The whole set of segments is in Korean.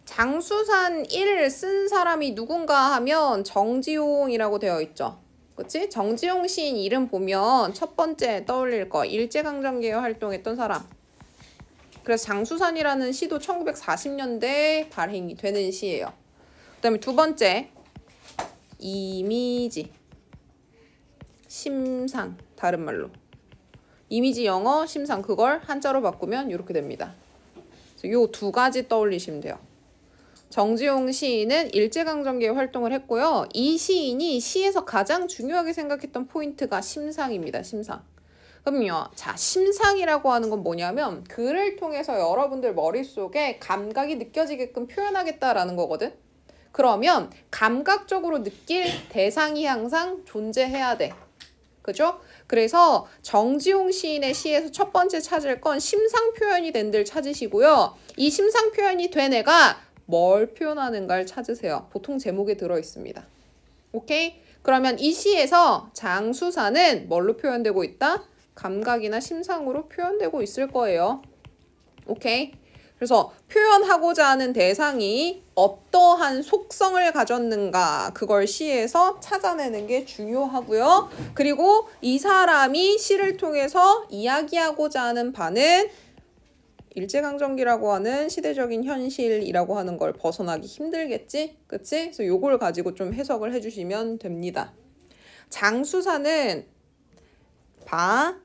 장수산 1 쓴 사람이 누군가 하면 정지용이라고 되어 있죠. 그치? 정지용 시인 이름 보면 첫 번째 떠올릴 거 일제강점기에 활동했던 사람. 그래서 장수산이라는 시도 1940년대에 발행이 되는 시예요. 그 다음에 두 번째 이미지, 심상, 다른 말로 이미지 영어, 심상, 그걸 한자로 바꾸면 이렇게 됩니다. 요 두 가지 떠올리시면 돼요. 정지용 시인은 일제강점기에 활동을 했고요. 이 시인이 시에서 가장 중요하게 생각했던 포인트가 심상입니다. 심상. 그럼요. 자, 심상이라고 하는 건 뭐냐면 글을 통해서 여러분들 머릿속에 감각이 느껴지게끔 표현하겠다라는 거거든. 그러면 감각적으로 느낄 대상이 항상 존재해야 돼. 그죠? 그래서 정지용 시인의 시에서 첫 번째 찾을 건 심상 표현이 된 데를 찾으시고요. 이 심상 표현이 된 애가 뭘 표현하는가를 찾으세요. 보통 제목에 들어있습니다. 오케이? 그러면 이 시에서 장수사는 뭘로 표현되고 있다? 감각이나 심상으로 표현되고 있을 거예요. 오케이? 그래서 표현하고자 하는 대상이 어떠한 속성을 가졌는가 그걸 시에서 찾아내는 게 중요하고요. 그리고 이 사람이 시를 통해서 이야기하고자 하는 바는 일제강점기라고 하는 시대적인 현실이라고 하는 걸 벗어나기 힘들겠지? 그치? 그래서 요걸 가지고 좀 해석을 해주시면 됩니다. 장수산은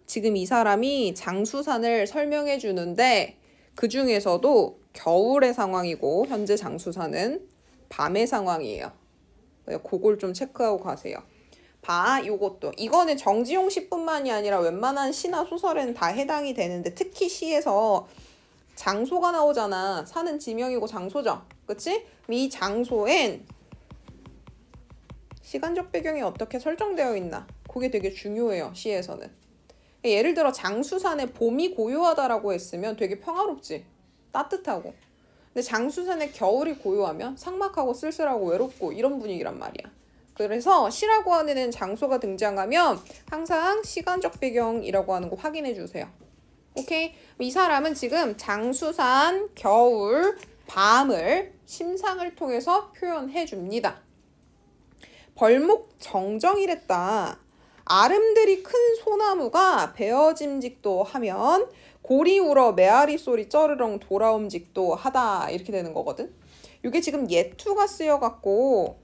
지금 이 사람이 장수산을 설명해 주는데 그 중에서도 겨울의 상황이고 현재 장수산은 밤의 상황이에요. 그걸 좀 체크하고 가세요. 요것도 이거는 정지용 시뿐만이 아니라 웬만한 시나 소설에는 다 해당이 되는데 특히 시에서 장소가 나오잖아. 사는 지명이고 장소죠. 그치? 이 장소엔 시간적 배경이 어떻게 설정되어 있나 그게 되게 중요해요. 시에서는. 예를 들어 장수산에 봄이 고요하다라고 했으면 되게 평화롭지. 따뜻하고. 근데 장수산에 겨울이 고요하면 삭막하고 쓸쓸하고 외롭고 이런 분위기란 말이야. 그래서 시라고 하는 장소가 등장하면 항상 시간적 배경이라고 하는 거 확인해 주세요. 오케이? 이 사람은 지금 장수산, 겨울, 밤을 심상을 통해서 표현해 줍니다. 벌목 정정이랬다. 아름드리 큰 소나무가 베어짐직도 하면 고리 울어 메아리 소리 쩌르렁 돌아옴직도 하다 이렇게 되는 거거든. 이게 지금 예투가 쓰여갖고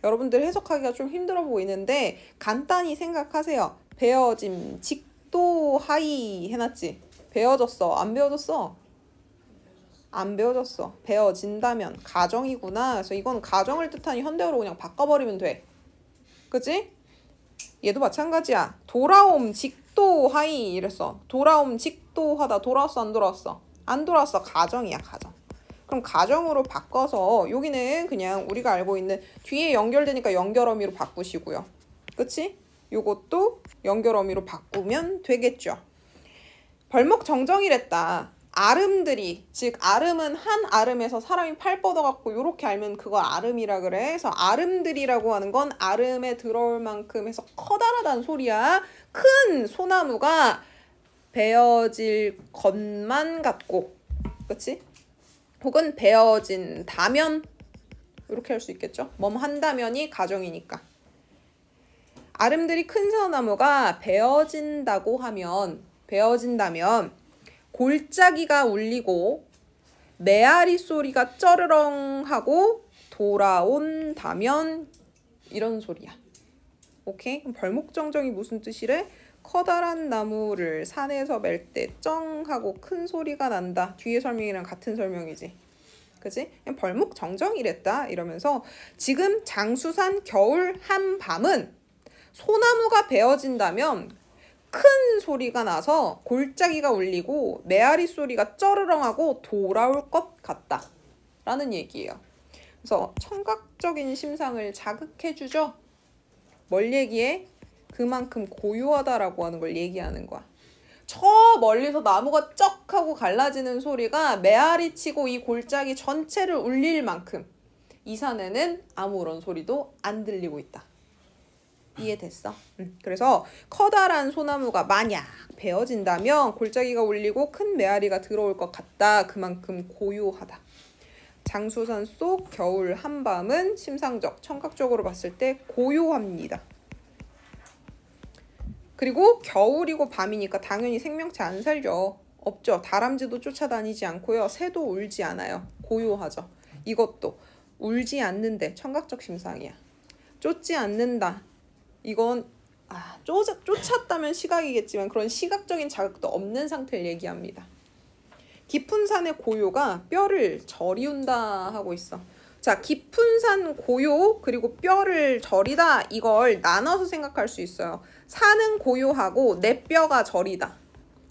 여러분들 해석하기가 좀 힘들어 보이는데 간단히 생각하세요. 베어짐직도 하이 해놨지. 베어졌어. 안 베어졌어? 안 베어졌어. 베어진다면 가정이구나. 그래서 이건 가정을 뜻하는 현대어로 그냥 바꿔버리면 돼. 그치? 얘도 마찬가지야. 돌아옴 직도 하이 이랬어. 돌아옴 직도 하다. 돌아왔어 안 돌아왔어? 안 돌아왔어. 가정이야 가정. 그럼 가정으로 바꿔서 여기는 그냥 우리가 알고 있는 뒤에 연결되니까 연결어미로 바꾸시고요. 그치? 요것도 연결어미로 바꾸면 되겠죠. 벌목 정정이랬다. 아름드리, 즉 아름은 한 아름에서 사람이 팔 뻗어갖고 요렇게 알면 그걸 아름이라 그래. 그래서 아름드리라고 하는 건 아름에 들어올 만큼 해서 커다랗다는 소리야. 큰 소나무가 베어질 것만 같고, 그치? 혹은 베어진다면 이렇게 할 수 있겠죠. 한다면이 가정이니까. 아름드리 큰 소나무가 베어진다면 골짜기가 울리고 메아리 소리가 쩌르렁 하고 돌아온다면 이런 소리야. 오케이? 그럼 벌목정정이 무슨 뜻이래? 커다란 나무를 산에서 멜 때 쩡 하고 큰 소리가 난다. 뒤에 설명이랑 같은 설명이지. 그치? 벌목정정이랬다 이러면서 지금 장수산 겨울 한밤은 소나무가 베어진다면 큰 소리가 나서 골짜기가 울리고 메아리 소리가 쩌르렁하고 돌아올 것 같다 라는 얘기예요. 그래서 청각적인 심상을 자극해주죠. 뭘 얘기해? 그만큼 고요하다라고 하는 걸 얘기하는 거야. 저 멀리서 나무가 쩍 하고 갈라지는 소리가 메아리 치고 이 골짜기 전체를 울릴 만큼 이 산에는 아무런 소리도 안 들리고 있다. 이해됐어? 그래서 커다란 소나무가 만약 베어진다면 골짜기가 울리고 큰 메아리가 들어올 것 같다. 그만큼 고요하다. 장수산 속 겨울 한밤은 심상적, 청각적으로 봤을 때 고요합니다. 그리고 겨울이고 밤이니까 당연히 생명체 안 살죠. 없죠. 다람쥐도 쫓아다니지 않고요. 새도 울지 않아요. 고요하죠. 이것도 울지 않는데 청각적 심상이야. 쫓지 않는다. 이건 쫓았다면 시각이겠지만 그런 시각적인 자극도 없는 상태를 얘기합니다. 깊은 산의 고요가 뼈를 저리운다 하고 있어. 자, 깊은 산 고요 그리고 뼈를 저리다, 이걸 나눠서 생각할 수 있어요. 산은 고요하고 내 뼈가 저리다.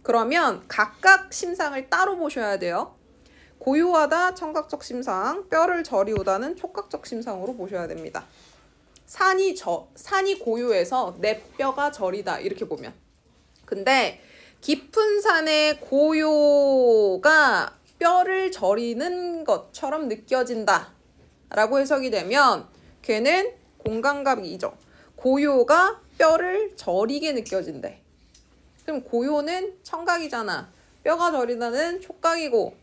그러면 각각 심상을 따로 보셔야 돼요. 고요하다 청각적 심상, 뼈를 저리우다는 촉각적 심상으로 보셔야 됩니다. 산이 고요해서 내 뼈가 저리다 이렇게 보면. 근데 깊은 산의 고요가 뼈를 저리는 것처럼 느껴진다 라고 해석이 되면 걔는 공간갑이죠. 고요가 뼈를 저리게 느껴진대. 그럼 고요는 청각이잖아. 뼈가 저리다는 촉각이고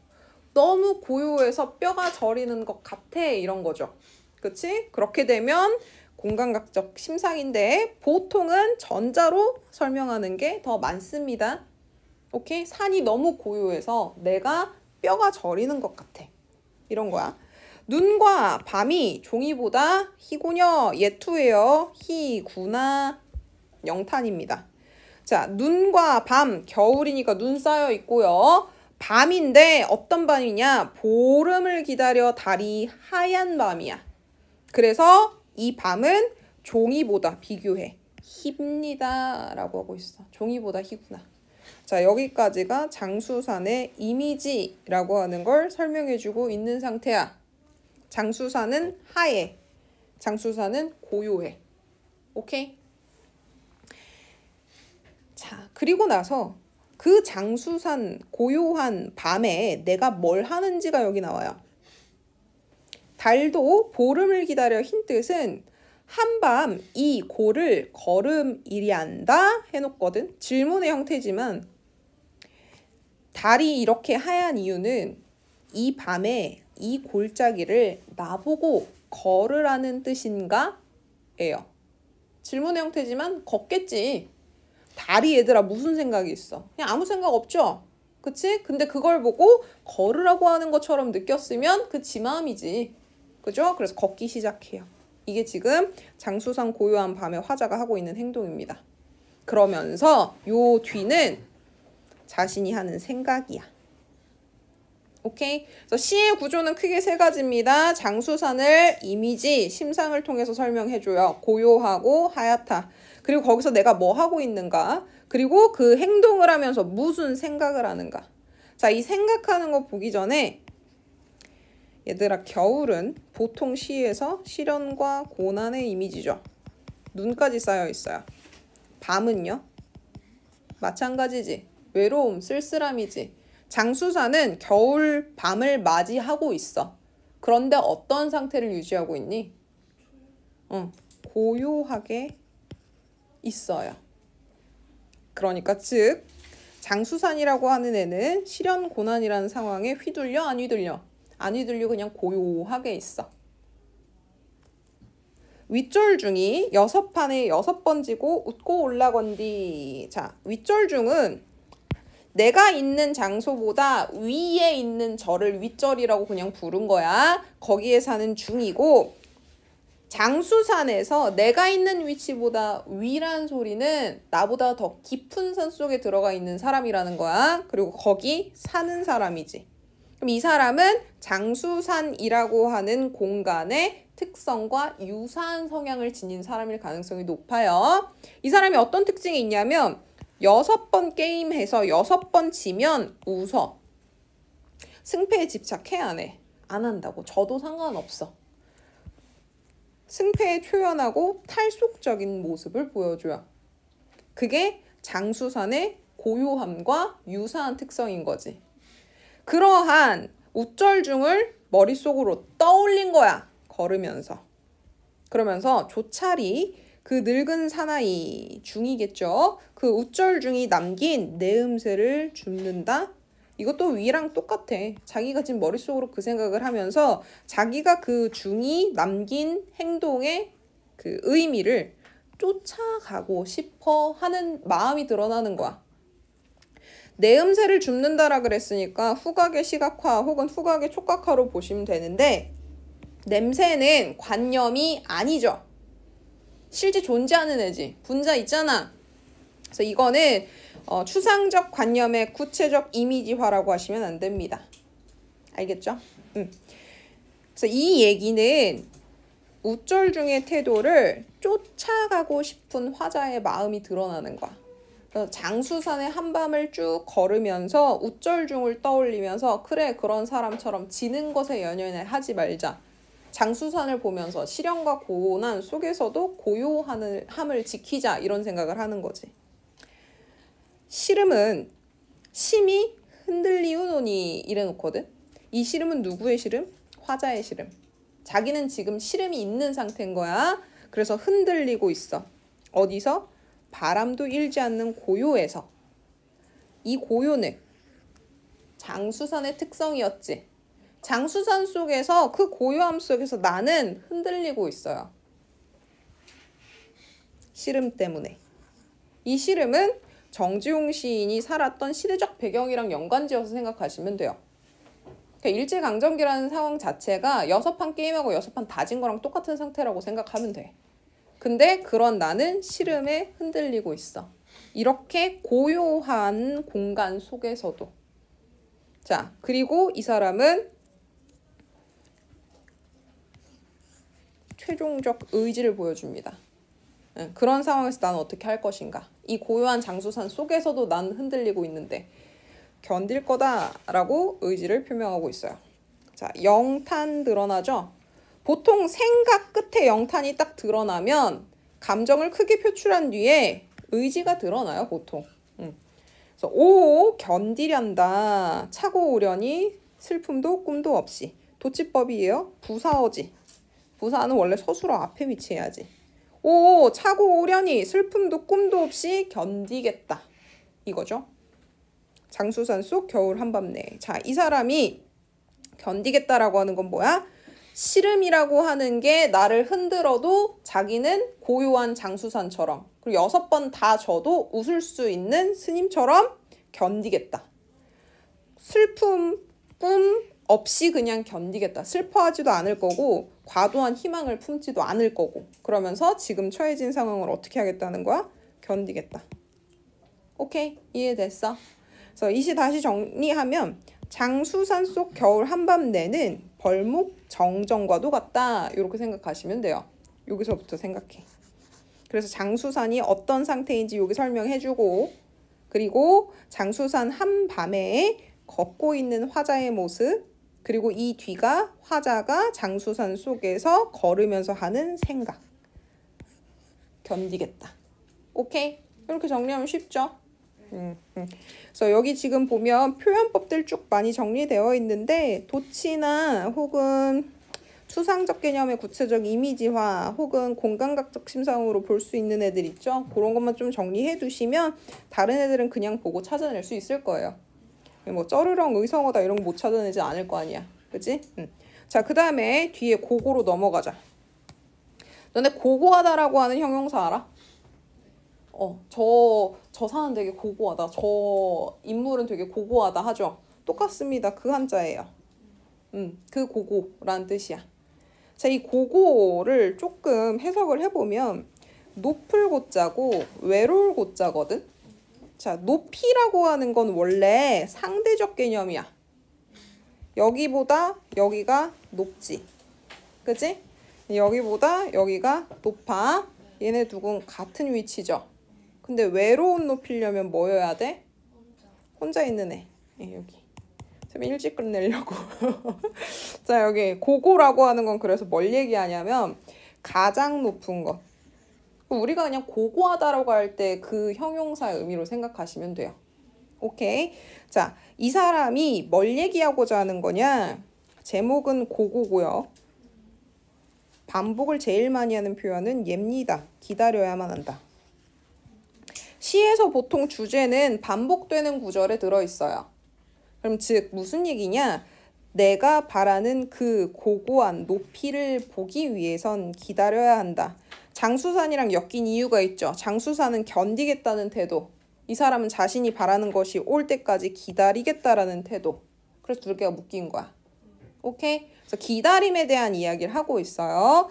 너무 고요해서 뼈가 저리는 것 같아 이런 거죠. 그치? 그렇게 되면 공간각적 심상인데 보통은 전자로 설명하는 게 더 많습니다. 오케이? 산이 너무 고요해서 내가 뼈가 저리는 것 같아. 이런 거야. 눈과 밤이 종이보다 희고녀 예투예요. 희구나 영탄입니다. 자, 눈과 밤, 겨울이니까 눈 쌓여 있고요. 밤인데 어떤 밤이냐? 보름을 기다려 달이 하얀 밤이야. 그래서 이 밤은 종이보다 비교해 힙니다 라고 하고 있어. 종이보다 희구나. 자, 여기까지가 장수산의 이미지라고 하는 걸 설명해주고 있는 상태야. 장수산은 하얘, 장수산은 고요해. 오케이? 자, 그리고 나서 그 장수산 고요한 밤에 내가 뭘 하는지가 여기 나와요. 달도 보름을 기다려 흰 뜻은 한밤 이 고를 걸음이리한다 해놓거든. 질문의 형태지만 달이 이렇게 하얀 이유는 이 밤에 이 골짜기를 나보고 걸으라는 뜻인가? 예요. 질문의 형태지만 걷겠지. 달이 얘들아 무슨 생각이 있어? 그냥 아무 생각 없죠? 그치? 근데 그걸 보고 걸으라고 하는 것처럼 느꼈으면 그 지 마음이지. 그죠? 그래서 걷기 시작해요. 이게 지금 장수산 고요한 밤에 화자가 하고 있는 행동입니다. 그러면서 요 뒤는 자신이 하는 생각이야. 오케이? 그래서 시의 구조는 크게 세 가지입니다. 장수산을 이미지, 심상을 통해서 설명해줘요. 고요하고 하얗다. 그리고 거기서 내가 뭐 하고 있는가? 그리고 그 행동을 하면서 무슨 생각을 하는가? 자, 이 생각하는 거 보기 전에 얘들아, 겨울은 보통 시에서 시련과 고난의 이미지죠. 눈까지 쌓여 있어요. 밤은요? 마찬가지지. 외로움, 쓸쓸함이지. 장수산은 겨울 밤을 맞이하고 있어. 그런데 어떤 상태를 유지하고 있니? 고요하게 있어요. 그러니까 즉 장수산이라고 하는 애는 시련 고난이라는 상황에 휘둘려 안 휘둘려? 안 휘둘려 그냥 고요하게 있어. 윗절중이 6판에 6번 지고 웃고 올라건디. 자, 윗절중은 내가 있는 장소보다 위에 있는 절을 윗절이라고 그냥 부른 거야. 거기에 사는 중이고, 장수산에서 내가 있는 위치보다 위란 소리는 나보다 더 깊은 산 속에 들어가 있는 사람이라는 거야. 그리고 거기 사는 사람이지. 그럼 이 사람은 장수산이라고 하는 공간의 특성과 유사한 성향을 지닌 사람일 가능성이 높아요. 이 사람이 어떤 특징이 있냐면 6번 게임해서 6번 지면 웃어. 승패에 집착해 안 해? 안 한다고. 저도 상관없어. 승패에 초연하고 탈속적인 모습을 보여줘요. 그게 장수산의 고요함과 유사한 특성인 거지. 그러한 웃절중을 머릿속으로 떠올린 거야. 걸으면서. 그러면서 조차리 그 늙은 사나이 중이겠죠. 그 웃절중이 남긴 내음새를 줍는다. 이것도 위랑 똑같아. 자기가 지금 머릿속으로 그 생각을 하면서 자기가 그 중이 남긴 행동의 그 의미를 쫓아가고 싶어 하는 마음이 드러나는 거야. 내음새를 줍는다라 그랬으니까 후각의 시각화 혹은 후각의 촉각화로 보시면 되는데, 냄새는 관념이 아니죠. 실제 존재하는 애지. 분자 있잖아. 그래서 이거는 추상적 관념의 구체적 이미지화라고 하시면 안 됩니다. 알겠죠? 그래서 이 얘기는 우절중의 태도를 쫓아가고 싶은 화자의 마음이 드러나는 거야. 그래서 장수산의 한밤을 쭉 걸으면서 우절중을 떠올리면서 그래, 그런 사람처럼 지는 것에 연연해 하지 말자. 장수산을 보면서 시련과 고난 속에서도 고요함을 지키자, 이런 생각을 하는 거지. 시름은 심히 흔들리우노니 이래 놓거든. 이 시름은 누구의 시름? 화자의 시름. 자기는 지금 시름이 있는 상태인 거야. 그래서 흔들리고 있어. 어디서? 바람도 일지 않는 고요에서. 이 고요는 장수산의 특성이었지. 장수산 속에서, 그 고요함 속에서 나는 흔들리고 있어요. 시름 때문에. 이 시름은 정지용 시인이 살았던 시대적 배경이랑 연관지어서 생각하시면 돼요. 그러니까 일제강점기라는 상황 자체가 6판 게임하고 6판 다진 거랑 똑같은 상태라고 생각하면 돼. 근데 그런 나는 시름에 흔들리고 있어. 이렇게 고요한 공간 속에서도. 자, 그리고 이 사람은 최종적 의지를 보여줍니다. 그런 상황에서 나는 어떻게 할 것인가. 이 고요한 장수산 속에서도 난 흔들리고 있는데 견딜 거다라고 의지를 표명하고 있어요. 자, 영탄 드러나죠? 보통 생각 끝에 영탄이 딱 드러나면 감정을 크게 표출한 뒤에 의지가 드러나요, 보통. 그래서 오, 견디련다. 차고 오려니 슬픔도 꿈도 없이. 도치법이에요. 부사어지. 부사는 원래 서술어 앞에 위치해야지. 오, 차고 오려니 슬픔도 꿈도 없이 견디겠다. 이거죠. 장수산 속 겨울 한밤내. 자, 이 사람이 견디겠다라고 하는 건 뭐야? 시름이라고 하는 게 나를 흔들어도 자기는 고요한 장수산처럼, 그리고 6번 다 져도 웃을 수 있는 스님처럼 견디겠다. 슬픔, 꿈 없이 그냥 견디겠다. 슬퍼하지도 않을 거고 과도한 희망을 품지도 않을 거고, 그러면서 지금 처해진 상황을 어떻게 하겠다는 거야? 견디겠다. 오케이, 이해됐어? 그래서 이 시 다시 정리하면 장수산 속 겨울 한밤내는 벌목 정정과도 같다. 이렇게 생각하시면 돼요. 여기서부터 생각해. 그래서 장수산이 어떤 상태인지 여기 설명해주고, 그리고 장수산 한밤에 걷고 있는 화자의 모습, 그리고 이 뒤가 화자가 장수산 속에서 걸으면서 하는 생각. 견디겠다. 오케이? 이렇게 정리하면 쉽죠? 그래서 여기 지금 보면 표현법들 쭉 많이 정리되어 있는데, 도치나 혹은 추상적 개념의 구체적 이미지화 혹은 공감각적 심상으로 볼 수 있는 애들 있죠? 그런 것만 좀 정리해 두시면 다른 애들은 그냥 보고 찾아낼 수 있을 거예요. 뭐 쩌르렁 의성어다 이런 거 못 찾아내지 않을 거 아니야. 그치? 자, 그 다음에 뒤에 고고로 넘어가자. 너네 고고하다라고 하는 형용사 알아? 저 사람 되게 고고하다. 저 인물은 되게 고고하다 하죠. 똑같습니다. 그 한자예요. 그 고고라는 뜻이야. 자, 이 고고를 조금 해석을 해보면 높을 고자고 외로울 고자거든. 자, 높이라고 하는 건 원래 상대적 개념이야. 여기보다 여기가 높지. 그치? 여기보다 여기가 높아. 얘네 둘은 같은 위치죠. 근데 외로운 높이려면 뭐여야 돼? 혼자 있는 애. 여기. 좀 일찍 끝내려고. 자, 여기 고고라고 하는 건 그래서 뭘 얘기하냐면 가장 높은 것. 우리가 그냥 고고하다라고 할 때 그 형용사의 의미로 생각하시면 돼요. 오케이. 자, 이 사람이 뭘 얘기하고자 하는 거냐? 제목은 고고고요. 반복을 제일 많이 하는 표현은 옙니다. 기다려야만 한다. 시에서 보통 주제는 반복되는 구절에 들어있어요. 그럼 즉 무슨 얘기냐? 내가 바라는 그 고고한 높이를 보기 위해선 기다려야 한다. 장수산이랑 엮인 이유가 있죠. 장수산은 견디겠다는 태도. 이 사람은 자신이 바라는 것이 올 때까지 기다리겠다라는 태도. 그래서 두 개가 묶인 거야. 오케이? 그래서 기다림에 대한 이야기를 하고 있어요.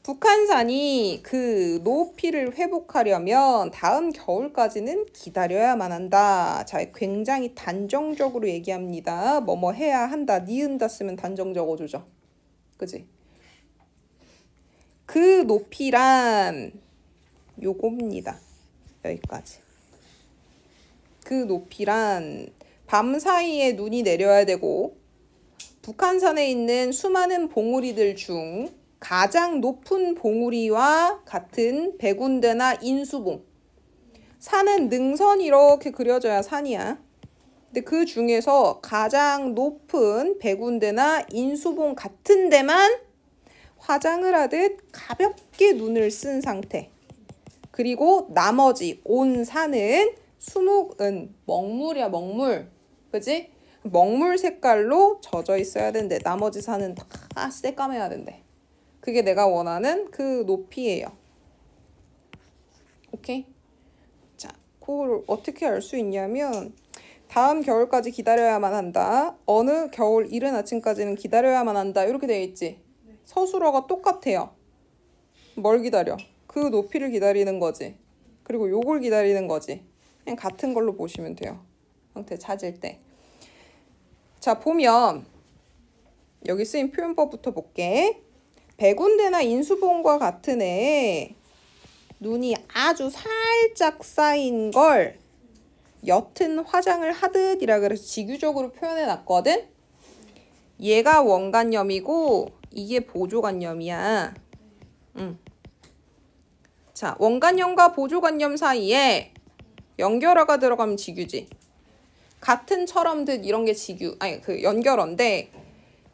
북한산이 그 높이를 회복하려면 다음 겨울까지는 기다려야만 한다. 자, 굉장히 단정적으로 얘기합니다. 뭐뭐 해야 한다. 니은다 쓰면 단정 적어주죠. 그지? 그 높이란 요겁니다. 여기까지. 그 높이란 밤 사이에 눈이 내려야 되고 북한산에 있는 수많은 봉우리들 중 가장 높은 봉우리와 같은 백운대나 인수봉. 산은 능선이 이렇게 그려져야 산이야. 근데 그 중에서 가장 높은 백운대나 인수봉 같은 데만 화장을 하듯 가볍게 눈을 쓴 상태. 그리고 나머지 온 산은 수묵은 먹물이야, 먹물. 그지? 먹물 색깔로 젖어 있어야 된대. 나머지 산은 다 새까매야 된대. 그게 내가 원하는 그 높이예요. 오케이? 자, 그걸 어떻게 알 수 있냐면 다음 겨울까지 기다려야만 한다. 어느 겨울 이른 아침까지는 기다려야만 한다. 이렇게 되어 있지? 서술어가 똑같아요. 뭘 기다려? 그 높이를 기다리는 거지. 그리고 요걸 기다리는 거지. 그냥 같은 걸로 보시면 돼요. 형태 찾을 때. 자, 보면 여기 쓰인 표현법부터 볼게. 백운대나 인수봉과 같은 애 눈이 아주 살짝 쌓인 걸 옅은 화장을 하듯이라 그래서 지규적으로 표현해 놨거든. 얘가 원간염이고 이게 보조간염이야. 자, 원간염과 보조간염 사이에 연결어가 들어가면 지규지. 같은 처럼 듯 이런 게 지규, 아니 그 연결어인데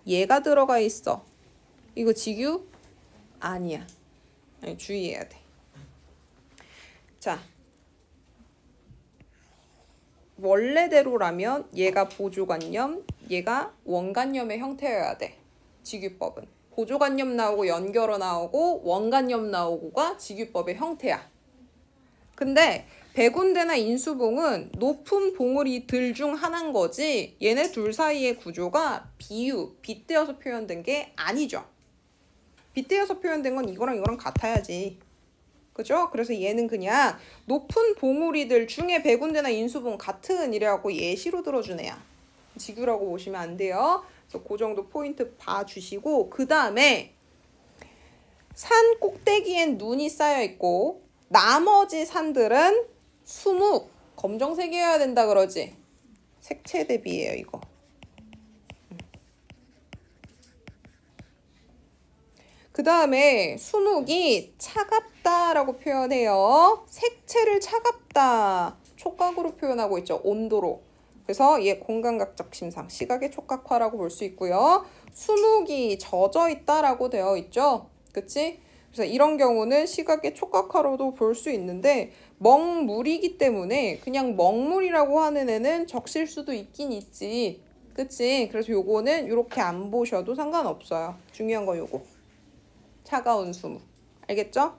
얘가 들어가 있어. 이거 지규? 아니야. 아니, 주의해야 돼. 자, 원래대로라면 얘가 보조간염, 얘가 원간염의 형태여야 돼. 지규법은. 보조간염 나오고 연결어 나오고 원간염 나오고가 지규법의 형태야. 근데 백운대나 인수봉은 높은 봉우리들 중 하나인 거지 얘네 둘 사이의 구조가 비유, 빗대어서 표현된 게 아니죠. 빗대어서 표현된 건 이거랑 이거랑 같아야지. 그죠? 그래서 얘는 그냥 높은 봉우리들 중에 백운대나 인수봉 같은 이래갖고 예시로 들어준 애야. 지규라고 보시면 안 돼요. 그래서 그 정도 포인트 봐주시고 그 다음에 산 꼭대기엔 눈이 쌓여 있고 나머지 산들은 수묵, 검정색이어야 된다 그러지. 색채 대비예요 이거. 그 다음에 수묵이 차갑다라고 표현해요. 색채를 차갑다. 촉각으로 표현하고 있죠. 온도로. 그래서 얘 공간각적 심상, 시각의 촉각화라고 볼 수 있고요. 수묵이 젖어 있다라고 되어 있죠. 그치? 그래서 이런 경우는 시각의 촉각화로도 볼 수 있는데 먹물이기 때문에 그냥 먹물이라고 하는 애는 적실 수도 있긴 있지. 그치? 그래서 요거는 이렇게 안 보셔도 상관없어요. 중요한 건 요거. 차가운 수묵. 알겠죠?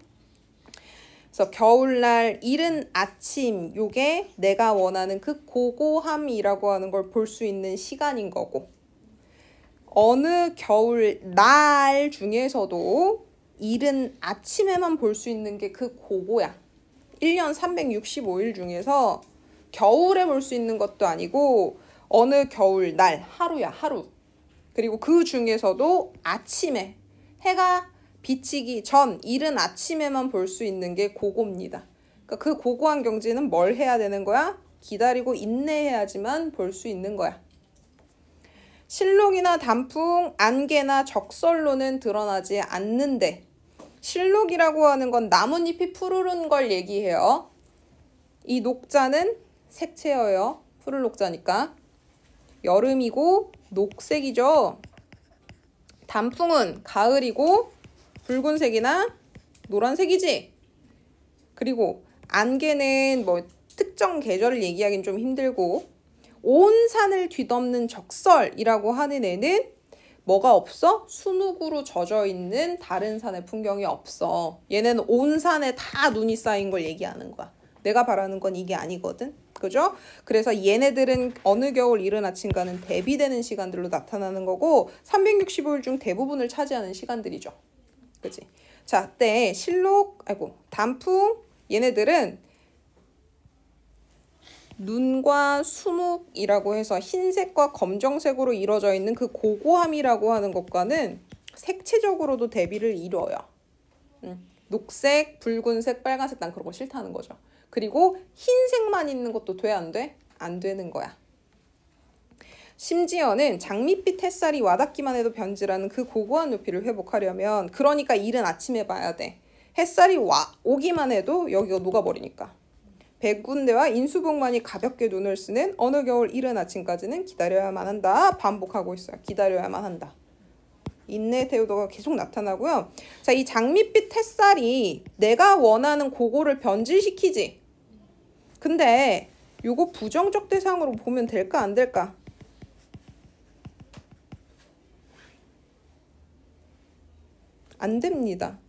그래서 겨울날 이른 아침 요게 내가 원하는 그 고고함이라고 하는 걸 볼 수 있는 시간인 거고 어느 겨울날 중에서도 이른 아침에만 볼 수 있는 게 그 고고야. 1년 365일 중에서 겨울에 볼 수 있는 것도 아니고 어느 겨울날 하루야 하루. 그리고 그 중에서도 아침에 해가 비치기 전 이른 아침에만 볼 수 있는 게 고고입니다. 그러니까 그 고고한 경지는 뭘 해야 되는 거야? 기다리고 인내해야지만 볼 수 있는 거야. 실록이나 단풍, 안개나 적설로는 드러나지 않는데 실록이라고 하는 건 나뭇잎이 푸르른 걸 얘기해요. 이 녹자는 색채여요. 푸른 녹자니까. 여름이고 녹색이죠. 단풍은 가을이고 붉은색이나 노란색이지. 그리고 안개는 뭐 특정 계절을 얘기하기는 좀 힘들고 온 산을 뒤덮는 적설이라고 하는 애는 뭐가 없어? 순욱으로 젖어 있는 다른 산의 풍경이 없어. 얘네는 온 산에 다 눈이 쌓인 걸 얘기하는 거야. 내가 바라는 건 이게 아니거든. 그죠? 그래서 얘네들은 어느 겨울 이른 아침과는 대비되는 시간들로 나타나는 거고 365일 중 대부분을 차지하는 시간들이죠. 그치? 자, 때 실록, 단풍 얘네들은 눈과 수묵이라고 해서 흰색과 검정색으로 이루어져 있는 그 고고함이라고 하는 것과는 색채적으로도 대비를 이루어요. 녹색, 붉은색, 빨간색 난 그런 거 싫다는 거죠. 그리고 흰색만 있는 것도 돼? 안 돼? 안 되는 거야. 심지어는 장밋빛 햇살이 와닿기만 해도 변질하는 그 고고한 높이를 회복하려면 그러니까 이른 아침에 봐야 돼. 햇살이 오기만 해도 여기가 녹아버리니까. 백군대와 인수복만이 가볍게 눈을 쓰는 어느 겨울 이른 아침까지는 기다려야만 한다. 반복하고 있어요. 기다려야만 한다. 인내 태우도가 계속 나타나고요. 자, 이 장밋빛 햇살이 내가 원하는 고고를 변질시키지. 근데 요거 부정적 대상으로 보면 될까 안 될까? 안 됩니다.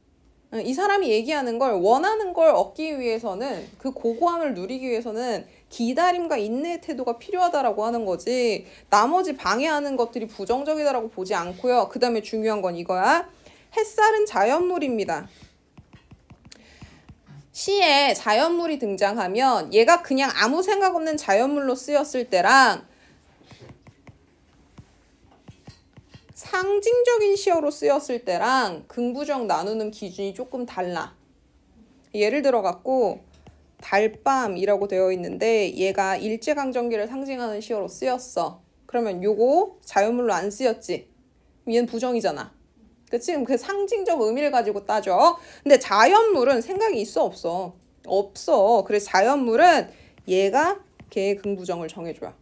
이 사람이 얘기하는 걸 원하는 걸 얻기 위해서는 그 고고함을 누리기 위해서는 기다림과 인내의 태도가 필요하다라고 하는 거지 나머지 방해하는 것들이 부정적이다라고 보지 않고요. 그 다음에 중요한 건 이거야. 햇살은 자연물입니다. 시에 자연물이 등장하면 얘가 그냥 아무 생각 없는 자연물로 쓰였을 때랑 상징적인 시어로 쓰였을 때랑 긍부정 나누는 기준이 조금 달라. 예를 들어 갖고 달밤이라고 되어 있는데 얘가 일제강점기를 상징하는 시어로 쓰였어. 그러면 요거 자연물로 안 쓰였지. 얘는 부정이잖아. 그치? 그 상징적 의미를 가지고 따져. 근데 자연물은 생각이 있어 없어? 없어. 그래서 자연물은 얘가 걔의 긍부정을 정해줘요.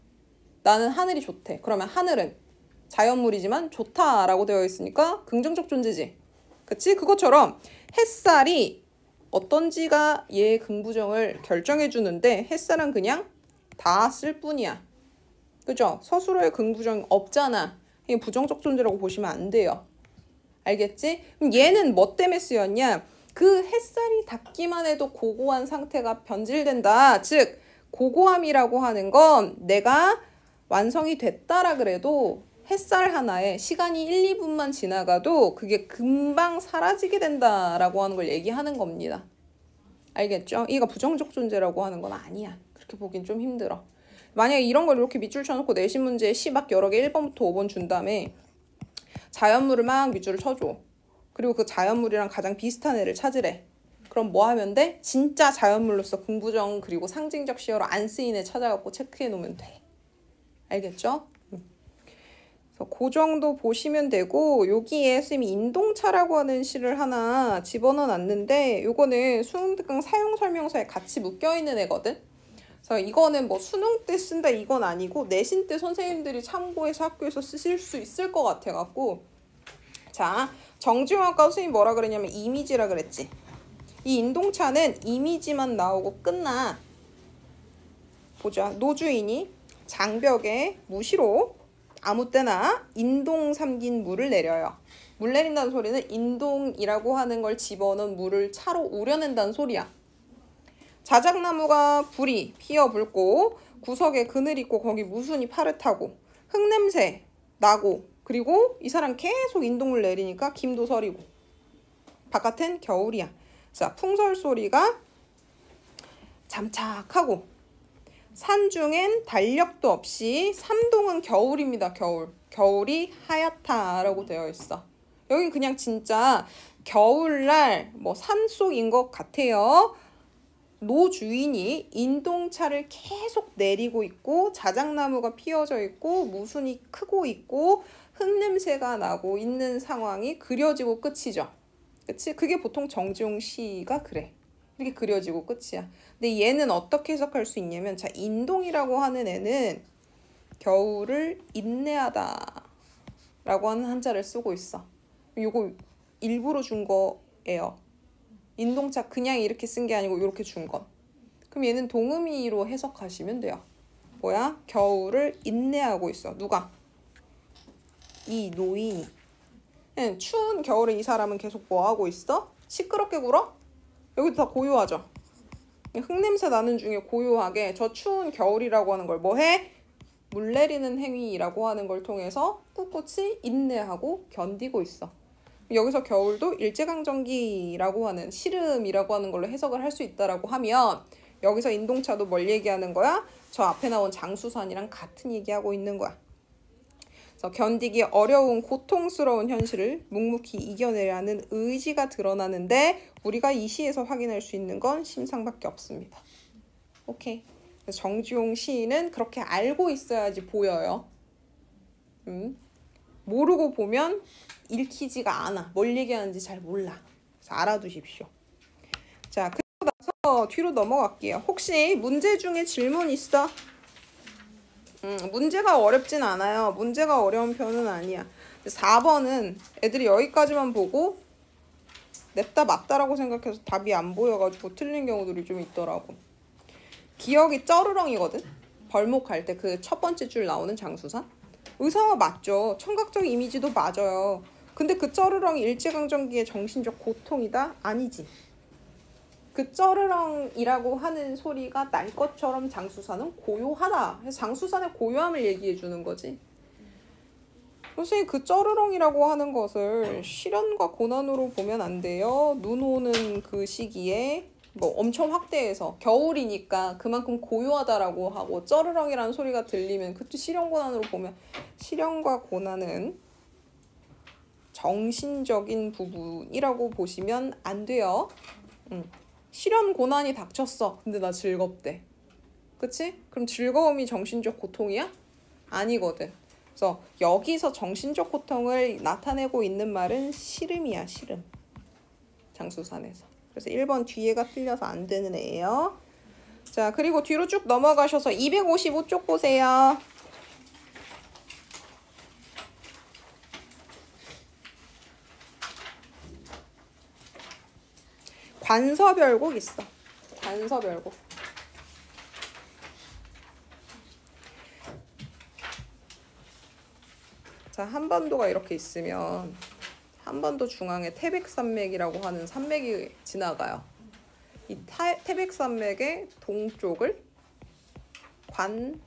나는 하늘이 좋대. 그러면 하늘은 자연물이지만 좋다라고 되어 있으니까 긍정적 존재지. 그치? 그것처럼 햇살이 어떤지가 얘의 긍부정을 결정해 주는데 햇살은 그냥 다 쓸 뿐이야. 그죠? 서술어의 긍부정 없잖아. 이게 부정적 존재라고 보시면 안 돼요. 알겠지? 그럼 얘는 뭐 때문에 쓰였냐? 그 햇살이 닿기만 해도 고고한 상태가 변질된다. 즉 고고함이라고 하는 건 내가 완성이 됐다라 그래도 햇살 하나에 시간이 1, 2분만 지나가도 그게 금방 사라지게 된다라고 하는 걸 얘기하는 겁니다. 알겠죠? 이거 부정적 존재라고 하는 건 아니야. 그렇게 보긴 좀 힘들어. 만약에 이런 걸 이렇게 밑줄 쳐놓고 내신 문제에 시 막 여러 개 1번부터 5번 준 다음에 자연물을 막 밑줄을 쳐줘. 그리고 그 자연물이랑 가장 비슷한 애를 찾으래. 그럼 뭐 하면 돼? 진짜 자연물로서 긍부정 그리고 상징적 시어로 안 쓰인 애 찾아갖고 체크해 놓으면 돼. 알겠죠? 그 정도 보시면 되고 여기에 쌤이 인동차라고 하는 시를 하나 집어넣어 놨는데 요거는 수능 특강 사용 설명서에 같이 묶여 있는 애거든. 그래서 이거는 뭐 수능 때 쓴다 이건 아니고 내신 때 선생님들이 참고해서 학교에서 쓰실 수 있을 것 같아 갖고 자 정지용 아까 선생님이 뭐라 그랬냐면 이미지라 그랬지. 이 인동차는 이미지만 나오고 끝나. 보자. 노주인이 장벽에 무시로 아무 때나 인동 삼긴 물을 내려요. 물 내린다는 소리는 인동이라고 하는 걸 집어넣은 물을 차로 우려낸다는 소리야. 자작나무가 불이 피어불고 구석에 그늘 있고 거기 무순이 파릇하고 흙냄새 나고 그리고 이 사람 계속 인동물 내리니까 김도 서리고 바깥은 겨울이야. 자, 풍설 소리가 잠착하고 산중엔 달력도 없이 삼동은 겨울입니다. 겨울이 하얗다라고 되어 있어. 여기 그냥 진짜 겨울날 뭐 산속인 것 같아요. 노 주인이 인동차를 계속 내리고 있고 자작나무가 피어져 있고 무순이 크고 있고 흙냄새가 나고 있는 상황이 그려지고 끝이죠. 그치? 그게 보통 정지용 시가 그래. 이렇게 그려지고 끝이야. 근데 얘는 어떻게 해석할 수 있냐면 자 인동이라고 하는 애는 겨울을 인내하다 라고 하는 한자를 쓰고 있어. 요거 일부러 준 거예요. 인동차 그냥 이렇게 쓴 게 아니고 이렇게 준 건. 그럼 얘는 동의미로 해석하시면 돼요. 뭐야? 겨울을 인내하고 있어. 누가? 이 노인이. 추운 겨울에 이 사람은 계속 뭐 하고 있어? 시끄럽게 굴어? 여기도 다 고요하죠. 흙냄새 나는 중에 고요하게 저 추운 겨울이라고 하는 걸 뭐 해? 물 내리는 행위라고 하는 걸 통해서 꿋꿋이 인내하고 견디고 있어. 여기서 겨울도 일제강점기라고 하는 시름이라고 하는 걸로 해석을 할 수 있다라고 하면 여기서 인동차도 뭘 얘기하는 거야? 저 앞에 나온 장수산이랑 같은 얘기하고 있는 거야. 그래서 견디기 어려운 고통스러운 현실을 묵묵히 이겨내려는 의지가 드러나는데 우리가 이 시에서 확인할 수 있는 건 심상밖에 없습니다. 오케이. 정지용 시인은 그렇게 알고 있어야지 보여요. 모르고 보면 읽히지가 않아. 뭘 얘기하는지 잘 몰라. 그래서 알아두십시오. 자, 그리고 나서 뒤로 넘어갈게요. 혹시 문제 중에 질문 있어? 문제가 어렵진 않아요. 문제가 어려운 편은 아니야. 4번은 애들이 여기까지만 보고 냅다 맞다라고 생각해서 답이 안 보여가지고 틀린 경우들이 좀 있더라고. 기억이 쩌르렁이거든? 벌목할 때 그 첫 번째 줄 나오는 장수산? 의성어 맞죠. 청각적 이미지도 맞아요. 근데 그 쩌르렁이 일제강점기의 정신적 고통이다? 아니지. 그 쩌르렁이라고 하는 소리가 날 것처럼 장수산은 고요하다. 그래서 장수산의 고요함을 얘기해 주는 거지. 선생님 그 쩌르렁이라고 하는 것을 시련과 고난으로 보면 안 돼요. 눈 오는 그 시기에 뭐 엄청 확대해서 겨울이니까 그만큼 고요하다라고 하고 쩌르렁이라는 소리가 들리면 그것도 시련 고난으로 보면 시련과 고난은 정신적인 부분이라고 보시면 안 돼요. 시련 고난이 닥쳤어. 근데 나 즐겁대. 그치? 그럼 즐거움이 정신적 고통이야? 아니거든. 그래서 여기서 정신적 고통을 나타내고 있는 말은 시름이야. 시름. 장수산에서. 그래서 1번 뒤에가 틀려서 안 되는 애예요. 자, 그리고 뒤로 쭉 넘어가셔서 255쪽 보세요. 관서별곡 있어. 관서별곡. 자, 한반도가 이렇게 있으면 한반도 중앙에 태백산맥이라고 하는 산맥이 지나가요. 이 태백산맥의 동쪽을 관동,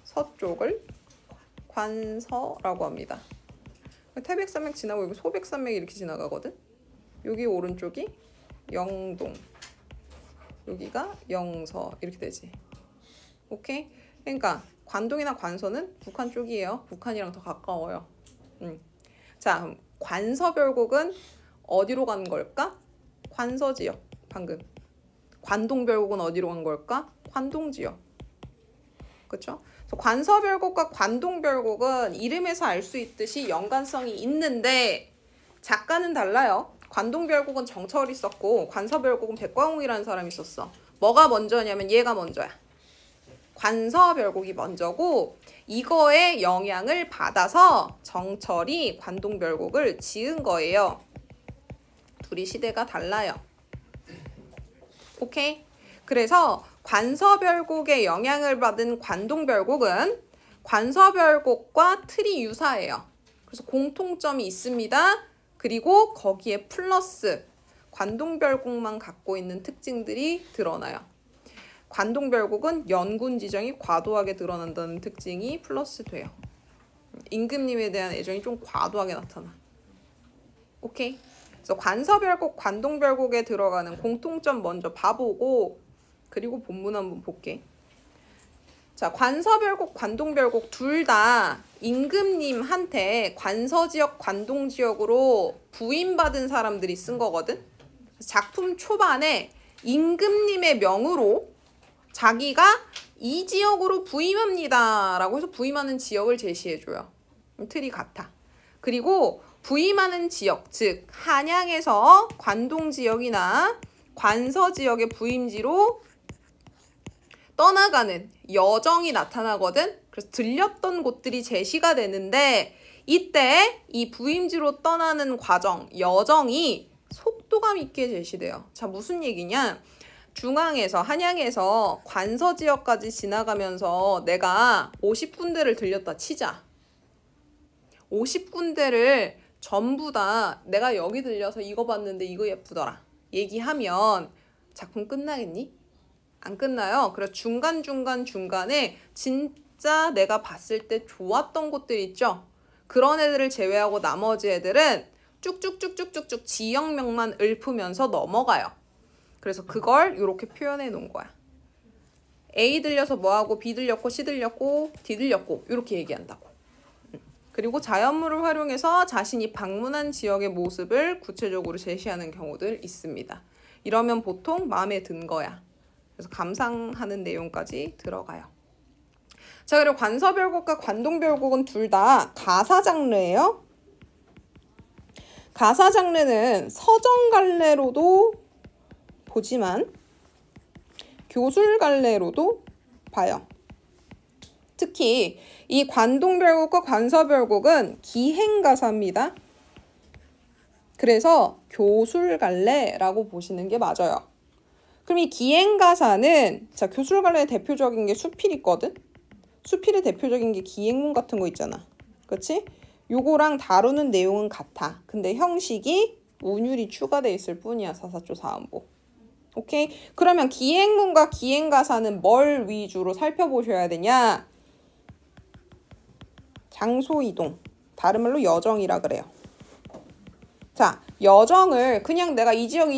서쪽을 관서라고 합니다. 태백산맥 지나고 여기 소백산맥이 이렇게 지나가거든. 여기 오른쪽이 영동, 여기가 영서 이렇게 되지. 오케이? 그러니까 관동이나 관서는 북한 쪽이에요. 북한이랑 더 가까워요. 자, 관서별곡은 어디로 간 걸까? 관서지역. 방금. 관동별곡은 어디로 간 걸까? 관동지역. 그쵸? 그래서 관서별곡과 관동별곡은 이름에서 알 수 있듯이 연관성이 있는데 작가는 달라요. 관동별곡은 정철이 썼고 관서별곡은 백광웅이라는 사람이 썼어. 뭐가 먼저냐면 얘가 먼저야. 관서별곡이 먼저고 이거의 영향을 받아서 정철이 관동별곡을 지은 거예요. 둘이 시대가 달라요. 오케이? 그래서 관서별곡의 영향을 받은 관동별곡은 관서별곡과 틀이 유사해요. 그래서 공통점이 있습니다. 그리고 거기에 플러스 관동별곡만 갖고 있는 특징들이 드러나요. 관동별곡은 연군 지정이 과도하게 드러난다는 특징이 플러스 돼요. 임금님에 대한 애정이 좀 과도하게 나타나. 오케이? 그래서 관서별곡, 관동별곡에 들어가는 공통점 먼저 봐보고 그리고 본문 한번 볼게. 자, 관서별곡, 관동별곡 둘 다 임금님한테 관서지역, 관동지역으로 부임받은 사람들이 쓴 거거든. 작품 초반에 임금님의 명으로 자기가 이 지역으로 부임합니다 라고 해서 부임하는 지역을 제시해줘요. 틀이 같아. 그리고 부임하는 지역, 즉 한양에서 관동지역이나 관서지역의 부임지로 떠나가는 여정이 나타나거든. 그래서 들렸던 곳들이 제시가 되는데 이때 이 부임지로 떠나는 과정, 여정이 속도감 있게 제시돼요. 자, 무슨 얘기냐? 중앙에서 한양에서 관서 지역까지 지나가면서 내가 50군데를 들렸다 치자. 50군데를 전부 다 내가 여기 들려서 이거 봤는데 이거 예쁘더라 얘기하면 작품 끝나겠니? 안 끝나요. 그래서 중간에 진짜 내가 봤을 때 좋았던 곳들 있죠. 그런 애들을 제외하고 나머지 애들은 쭉쭉쭉쭉쭉쭉 지역명만 읊으면서 넘어가요. 그래서 그걸 이렇게 표현해 놓은 거야. A 들려서 뭐하고 B 들렸고 C 들렸고 D 들렸고 이렇게 얘기한다고. 그리고 자연물을 활용해서 자신이 방문한 지역의 모습을 구체적으로 제시하는 경우들 있습니다. 이러면 보통 마음에 든 거야. 그래서 감상하는 내용까지 들어가요. 자, 그리고 관서별곡과 관동별곡은 둘 다 가사 장르예요. 가사 장르는 서정 갈래로도 보지만 교술 갈래로도 봐요. 특히 이 관동별곡과 관서별곡은 기행가사입니다. 그래서 교술 갈래라고 보시는 게 맞아요. 그럼 이 기행가사는 자, 교술 갈래의 대표적인 게 수필이거든. 수필의 대표적인 게 기행문 같은 거 있잖아. 그렇지? 요거랑 다루는 내용은 같아. 근데 형식이 운율이 추가돼 있을 뿐이야. 사사조 사음보. 오케이? 그러면 기행문과 기행가사는 뭘 위주로 살펴보셔야 되냐? 장소 이동. 다른 말로 여정이라 그래요. 자, 여정을 그냥 내가 이 지역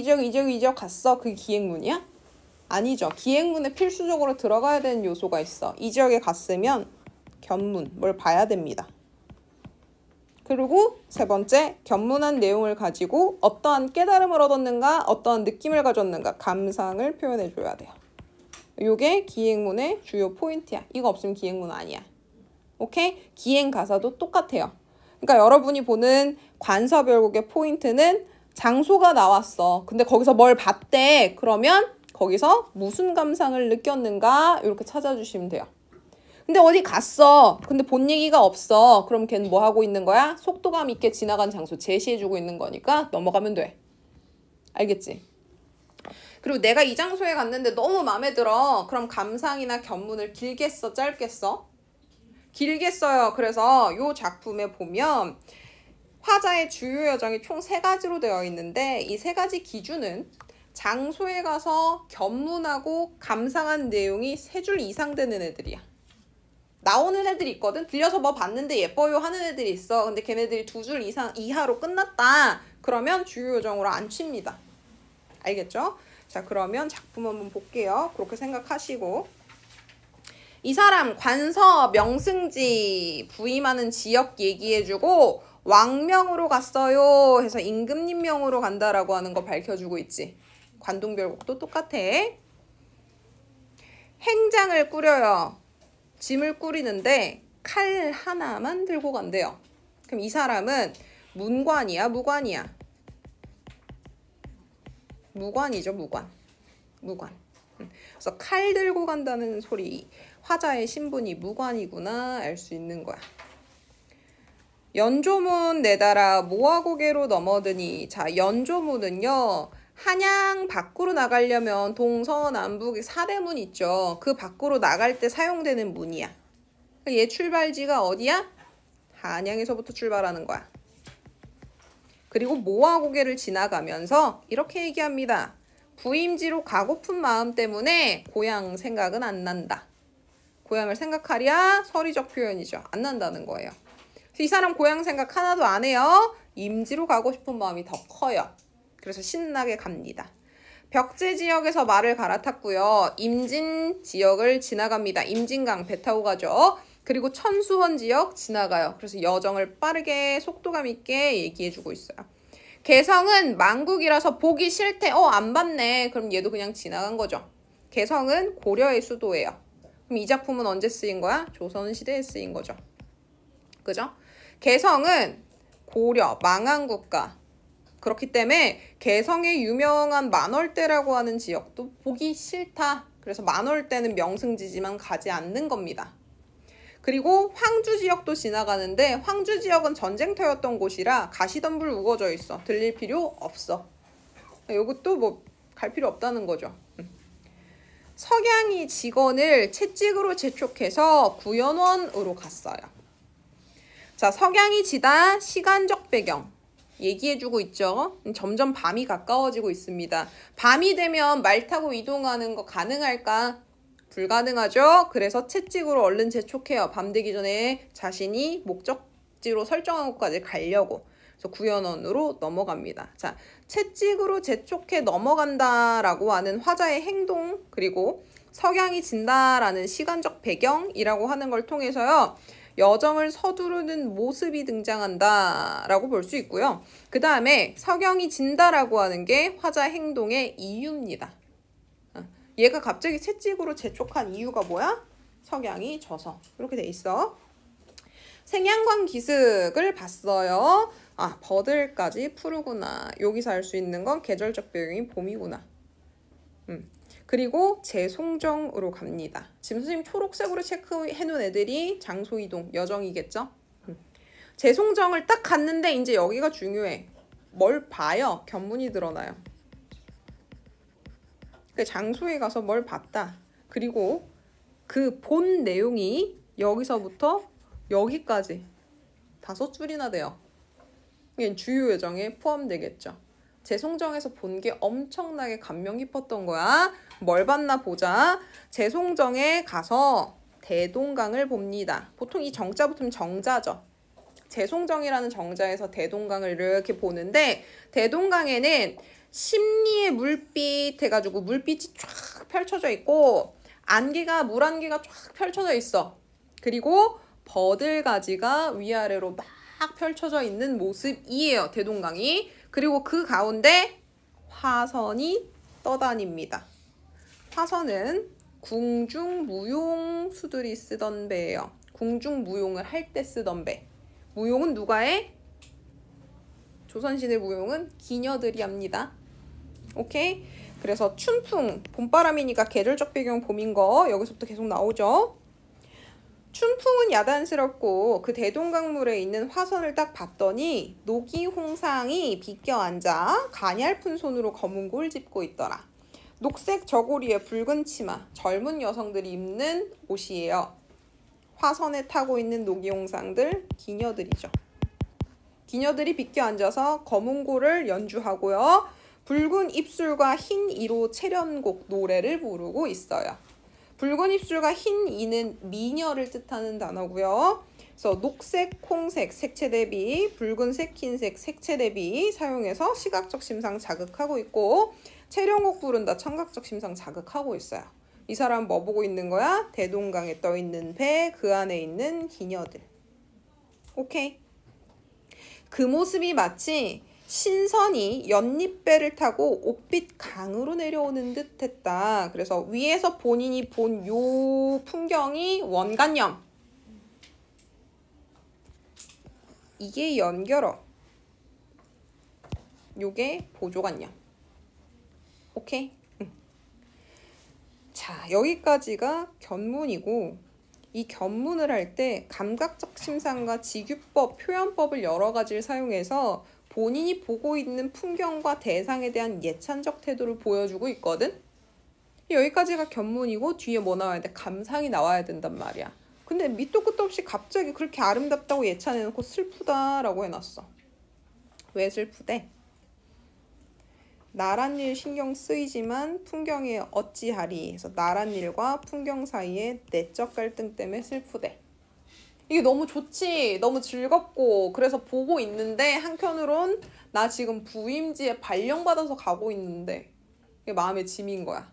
갔어. 그게 기행문이야? 아니죠. 기행문에 필수적으로 들어가야 되는 요소가 있어. 이 지역에 갔으면 견문, 뭘 봐야 됩니다. 그리고 세 번째, 견문한 내용을 가지고 어떠한 깨달음을 얻었는가, 어떠한 느낌을 가졌는가, 감상을 표현해줘야 돼요. 이게 기행문의 주요 포인트야. 이거 없으면 기행문 아니야. 오케이? 기행 가사도 똑같아요. 그러니까 여러분이 보는 관서별곡의 포인트는 장소가 나왔어. 근데 거기서 뭘 봤대. 그러면 거기서 무슨 감상을 느꼈는가 이렇게 찾아주시면 돼요. 근데 어디 갔어. 근데 본 얘기가 없어. 그럼 걔는 뭐 하고 있는 거야? 속도감 있게 지나간 장소 제시해주고 있는 거니까 넘어가면 돼. 알겠지? 그리고 내가 이 장소에 갔는데 너무 마음에 들어. 그럼 감상이나 견문을 길게 써, 짧게 써? 길게 써요. 그래서 이 작품에 보면 화자의 주요 여정이 총 3가지로 되어 있는데 이 3가지 기준은 장소에 가서 견문하고 감상한 내용이 3줄 이상 되는 애들이야. 나오는 애들이 있거든. 들려서 뭐 봤는데 예뻐요 하는 애들이 있어. 근데 걔네들이 2줄 이하로 끝났다. 그러면 주요 요정으로 안 칩니다. 알겠죠? 자, 그러면 작품 한번 볼게요. 그렇게 생각하시고 이 사람 관서 명승지 부임하는 지역 얘기해주고 왕명으로 갔어요 해서 임금님 명으로 간다라고 하는 거 밝혀주고 있지. 관동별곡도 똑같아. 행장을 꾸려요. 짐을 꾸리는데 칼 하나만 들고 간대요. 그럼 이 사람은 문관이야, 무관이야? 무관이죠, 무관. 그래서 칼 들고 간다는 소리, 화자의 신분이 무관이구나 알 수 있는 거야. 연조문 내다라 모아고개로 넘어드니. 자, 연조문은요, 한양 밖으로 나가려면 동서남북 4대문 있죠. 그 밖으로 나갈 때 사용되는 문이야. 얘 출발지가 어디야? 한양에서부터 출발하는 거야. 그리고 모아고개를 지나가면서 이렇게 얘기합니다. 부임지로 가고픈 마음 때문에 고향 생각은 안 난다. 고향을 생각하랴 서리적 표현이죠. 안 난다는 거예요. 이 사람 고향 생각 하나도 안 해요. 임지로 가고 싶은 마음이 더 커요. 그래서 신나게 갑니다. 벽제 지역에서 말을 갈아탔고요. 임진 지역을 지나갑니다. 임진강 배 타고 가죠. 그리고 천수원 지역 지나가요. 그래서 여정을 빠르게 속도감 있게 얘기해주고 있어요. 개성은 망국이라서 보기 싫대. 안 봤네. 그럼 얘도 그냥 지나간 거죠. 개성은 고려의 수도예요. 그럼 이 작품은 언제 쓰인 거야? 조선시대에 쓰인 거죠. 그죠? 개성은 고려, 망한 국가. 그렇기 때문에 개성의 유명한 만월대라고 하는 지역도 보기 싫다. 그래서 만월대는 명승지지만 가지 않는 겁니다. 그리고 황주 지역도 지나가는데 황주 지역은 전쟁터였던 곳이라 가시덤불 우거져 있어. 들릴 필요 없어. 이것도 뭐 갈 필요 없다는 거죠. 석양이 직원을 채찍으로 재촉해서 구연원으로 갔어요. 자, 석양이 지다 시간적 배경 얘기해주고 있죠. 점점 밤이 가까워지고 있습니다. 밤이 되면 말 타고 이동하는 거 가능할까? 불가능하죠. 그래서 채찍으로 얼른 재촉해요. 밤 되기 전에 자신이 목적지로 설정한 곳까지 가려고. 그래서 구연원으로 넘어갑니다. 자, 채찍으로 재촉해 넘어간다라고 하는 화자의 행동, 그리고 석양이 진다라는 시간적 배경이라고 하는 걸 통해서요. 여정을 서두르는 모습이 등장한다라고 볼 수 있고요. 그 다음에 석양이 진다라고 하는 게 화자 행동의 이유입니다. 얘가 갑자기 채찍으로 재촉한 이유가 뭐야? 석양이 져서. 이렇게 돼 있어. 생양관 기슭을 봤어요. 아, 버들까지 푸르구나. 여기서 알 수 있는 건 계절적 배경이 봄이구나. 그리고 재송정으로 갑니다. 지금 선생님 초록색으로 체크해놓은 애들이 장소 이동, 여정이겠죠? 재송정을 딱 갔는데 이제 여기가 중요해. 뭘 봐요? 견문이 드러나요. 장소에 가서 뭘 봤다. 그리고 그 본 내용이 여기서부터 여기까지 5줄이나 돼요. 이게 주요 여정에 포함되겠죠. 재송정에서 본 게 엄청나게 감명 깊었던 거야. 뭘 봤나 보자. 재송정에 가서 대동강을 봅니다. 보통 이 정자 붙으면 정자죠. 재송정이라는 정자에서 대동강을 이렇게 보는데 대동강에는 심리의 물빛 해가지고 물빛이 쫙 펼쳐져 있고 안개가 물안개가 쫙 펼쳐져 있어. 그리고 버들가지가 위아래로 막 펼쳐져 있는 모습이에요. 대동강이. 그리고 그 가운데 화선이 떠다닙니다. 화선은 궁중무용수들이 쓰던 배예요. 궁중무용을 할 때 쓰던 배. 무용은 누가 해? 조선시대 무용은 기녀들이 합니다. 오케이? 그래서 춘풍, 봄바람이니까 계절적 배경 봄인 거 여기서부터 계속 나오죠. 춘풍은 야단스럽고 그 대동강물에 있는 화선을 딱 봤더니 노기홍상이 비껴 앉아 가냘픈 손으로 검은 골 짚고 있더라. 녹색 저고리에 붉은 치마, 젊은 여성들이 입는 옷이에요. 화선에 타고 있는 노기홍상들, 기녀들이죠. 기녀들이 비껴 앉아서 검은 골을 연주하고요. 붉은 입술과 흰 이로 채련곡 노래를 부르고 있어요. 붉은 입술과 흰 이는 미녀를 뜻하는 단어고요. 그래서 녹색, 홍색, 색채 대비, 붉은색, 흰색, 색채 대비 사용해서 시각적 심상 자극하고 있고 채령곡 부른다 청각적 심상 자극하고 있어요. 이 사람 뭐 보고 있는 거야? 대동강에 떠 있는 배, 그 안에 있는 기녀들. 오케이. 그 모습이 마치 신선이 연잎배를 타고 옥빛 강으로 내려오는 듯 했다. 그래서 위에서 본인이 본 요 풍경이 원간염. 이게 연결어. 요게 보조관념. 오케이? 자, 여기까지가 견문이고 이 견문을 할 때 감각적 심상과 직유법, 표현법을 여러 가지를 사용해서 본인이 보고 있는 풍경과 대상에 대한 예찬적 태도를 보여주고 있거든? 여기까지가 견문이고 뒤에 뭐 나와야 돼? 감상이 나와야 된단 말이야. 근데 밑도 끝도 없이 갑자기 그렇게 아름답다고 예찬해놓고 슬프다라고 해놨어. 왜 슬프대? 나란 일 신경 쓰이지만 풍경에 어찌하리 해서 나란 일과 풍경 사이에 내적 갈등 때문에 슬프대. 이게 너무 좋지, 너무 즐겁고 그래서 보고 있는데 한편으론 나 지금 부임지에 발령받아서 가고 있는데 이게 마음의 짐인 거야.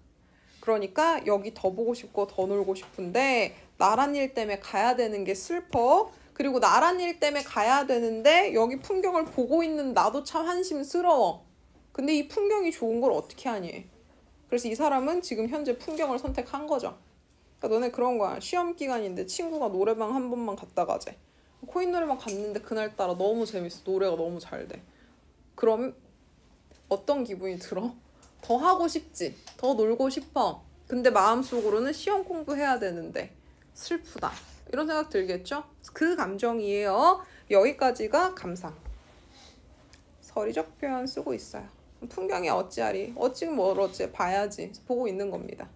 그러니까 여기 더 보고 싶고 더 놀고 싶은데 나란 일 때문에 가야 되는 게 슬퍼. 그리고 나란 일 때문에 가야 되는데 여기 풍경을 보고 있는 나도 참 한심스러워. 근데 이 풍경이 좋은 걸 어떻게 하니? 그래서 이 사람은 지금 현재 풍경을 선택한 거죠. 그러니까 너네 그런 거야. 시험 기간인데 친구가 노래방 한 번만 갔다 가재. 코인 노래방 갔는데 그날따라 너무 재밌어. 노래가 너무 잘 돼. 그럼 어떤 기분이 들어? 더 하고 싶지. 더 놀고 싶어. 근데 마음속으로는 시험 공부해야 되는데 슬프다. 이런 생각 들겠죠? 그 감정이에요. 여기까지가 감상. 서리적 표현 쓰고 있어요. 풍경이 어찌하리. 어찌 멀었지. 봐야지. 보고 있는 겁니다.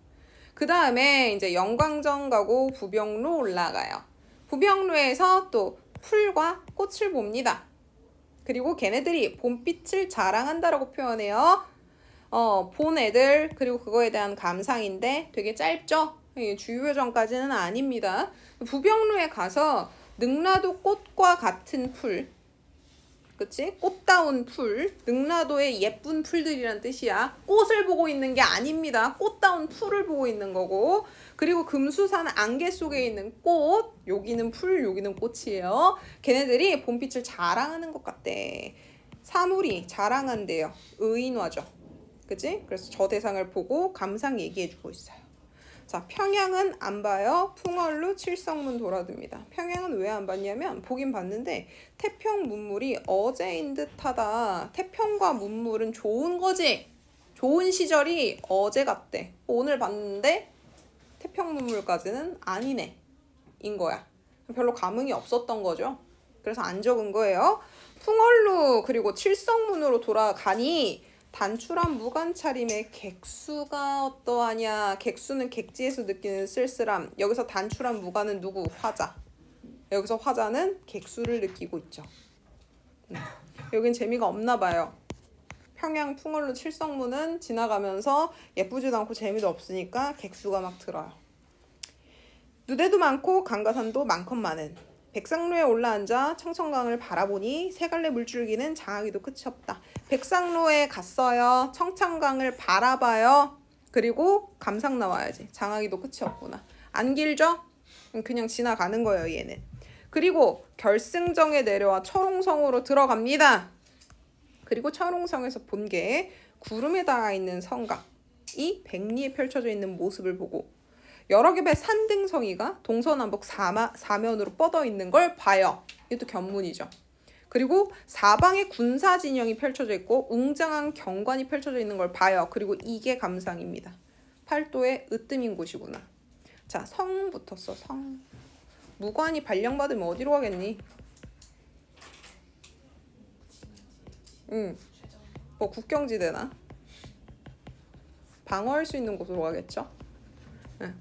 그 다음에 이제 영광정 가고 부병로 올라가요. 부병로에서 또 풀과 꽃을 봅니다. 그리고 걔네들이 봄빛을 자랑한다라고 표현해요. 본 애들 그리고 그거에 대한 감상인데 되게 짧죠? 주요요정까지는 아닙니다. 부병로에 가서 능라도 꽃과 같은 풀, 그치? 꽃다운 풀, 능라도의 예쁜 풀들이란 뜻이야. 꽃을 보고 있는 게 아닙니다. 꽃다운 풀을 보고 있는 거고, 그리고 금수산 안개 속에 있는 꽃, 여기는 풀, 여기는 꽃이에요. 걔네들이 봄빛을 자랑하는 것 같대. 사물이 자랑한대요. 의인화죠. 그치? 그래서 저 대상을 보고 감상 얘기해주고 있어요. 자, 평양은 안 봐요. 풍월루 칠성문 돌아듭니다. 평양은 왜 안 봤냐면 보긴 봤는데 태평 문물이 어제인 듯하다. 태평과 문물은 좋은 거지. 좋은 시절이 어제 같대. 오늘 봤는데 태평 문물까지는 아니네. 인 거야. 별로 감흥이 없었던 거죠. 그래서 안 적은 거예요. 풍월루 그리고 칠성문으로 돌아가니 단출한 무관차림의 객수가 어떠하냐. 객수는 객지에서 느끼는 쓸쓸함. 여기서 단출한 무관은 누구? 화자. 여기서 화자는 객수를 느끼고 있죠. 여긴 재미가 없나 봐요. 평양 풍월루 칠성문은 지나가면서 예쁘지도 않고 재미도 없으니까 객수가 막 들어요. 누대도 많고 강가산도 많건만은 백상로에 올라앉아 청천강을 바라보니 세 갈래 물줄기는 장하기도 끝이 없다. 백상로에 갔어요. 청천강을 바라봐요. 그리고 감상 나와야지. 장하기도 끝이 없구나. 안 길죠? 그냥 지나가는 거예요, 얘는. 그리고 결승정에 내려와 철옹성으로 들어갑니다. 그리고 철옹성에서 본 게 구름에 닿아 있는 성곽이 백리에 펼쳐져 있는 모습을 보고 여러 겹의 산등성이가 동서남북 사면으로 뻗어 있는 걸 봐요. 이것도 견문이죠. 그리고 사방에 군사 진영이 펼쳐져 있고 웅장한 경관이 펼쳐져 있는 걸 봐요. 그리고 이게 감상입니다. 팔도의 으뜸인 곳이구나. 자, 성 붙었어. 성. 무관이 발령받으면 어디로 가겠니? 뭐 국경지대나? 방어할 수 있는 곳으로 가겠죠?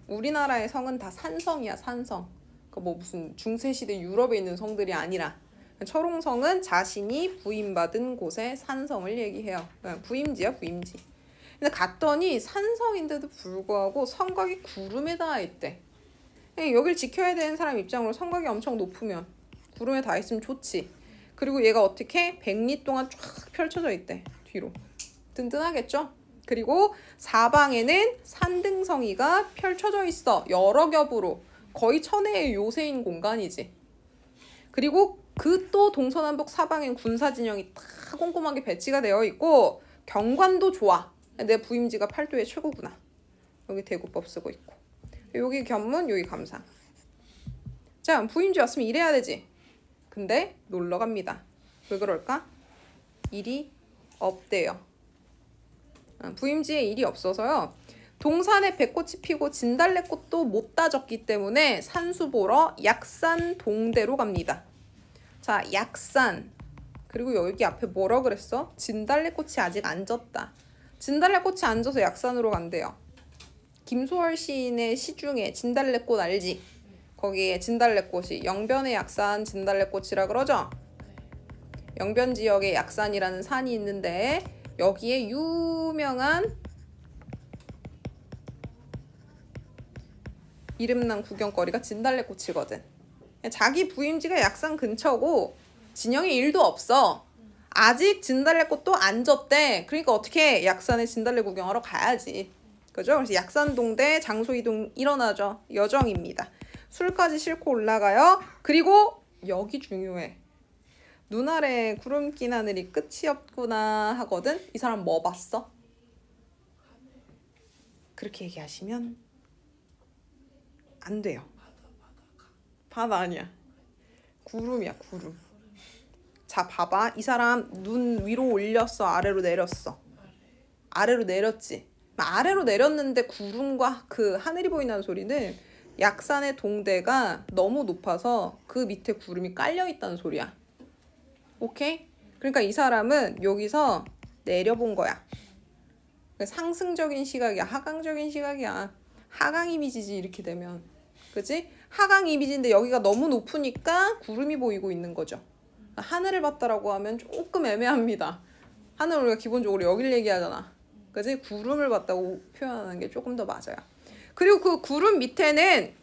우리나라의 성은 다 산성이야, 산성. 그러니까 뭐 무슨 중세시대 유럽에 있는 성들이 아니라 철옹성은 자신이 부임받은 곳의 산성을 얘기해요. 부임지야, 부임지. 근데 갔더니 산성인데도 불구하고 성곽이 구름에 닿아 있대. 여길 지켜야 되는 사람 입장으로 성곽이 엄청 높으면 구름에 닿아 있으면 좋지. 그리고 얘가 어떻게 백리 동안 쫙 펼쳐져 있대, 뒤로. 든든하겠죠? 그리고 사방에는 산등성이가 펼쳐져 있어. 여러 겹으로. 거의 천혜의 요새인 공간이지. 그리고 그 또 동서남북 사방엔 군사진영이 다 꼼꼼하게 배치가 되어 있고 경관도 좋아. 내 부임지가 팔도의 최고구나. 여기 대구법 쓰고 있고. 여기 견문, 여기 감상. 자, 부임지 왔으면 일해야 되지. 근데 놀러 갑니다. 왜 그럴까? 일이 없대요. 부임지에 일이 없어서요. 동산에 백꽃이 피고 진달래꽃도 못 따졌기 때문에 산수 보러 약산 동대로 갑니다. 자, 약산. 그리고 여기 앞에 뭐라 그랬어? 진달래꽃이 아직 안 졌다. 진달래꽃이 안 져서 약산으로 간대요. 김소월 시인의 시 중에 진달래꽃 알지? 거기에 진달래꽃이 영변의 약산 진달래꽃이라 그러죠? 영변 지역에 약산이라는 산이 있는데 여기에 유명한 이름난 구경거리가 진달래꽃이거든. 자기 부임지가 약산 근처고 진영에 일도 없어. 아직 진달래꽃도 안 졌대. 그러니까 어떻게 약산에 진달래 구경하러 가야지. 그죠? 그래서 약산동대 장소 이동 일어나죠. 여정입니다. 술까지 싣고 올라가요. 그리고 여기 중요해. 눈 아래 구름 낀 하늘이 끝이 없구나 하거든. 이 사람 뭐 봤어? 그렇게 얘기하시면 안 돼요. 바다 아니야. 구름이야, 구름. 자, 봐봐. 이 사람 눈 위로 올렸어, 아래로 내렸어? 아래로 내렸지. 아래로 내렸는데 구름과 그 하늘이 보인다는 소리는 약산의 동대가 너무 높아서 그 밑에 구름이 깔려 있다는 소리야. 오케이? 그러니까 이 사람은 여기서 내려본 거야. 상승적인 시각이야, 하강적인 시각이야. 하강 이미지지 이렇게 되면. 그지? 하강 이미지인데 여기가 너무 높으니까 구름이 보이고 있는 거죠. 하늘을 봤다라고 하면 조금 애매합니다. 하늘 우리가 기본적으로 여길 얘기하잖아. 그지? 구름을 봤다고 표현하는 게 조금 더 맞아요. 그리고 그 구름 밑에는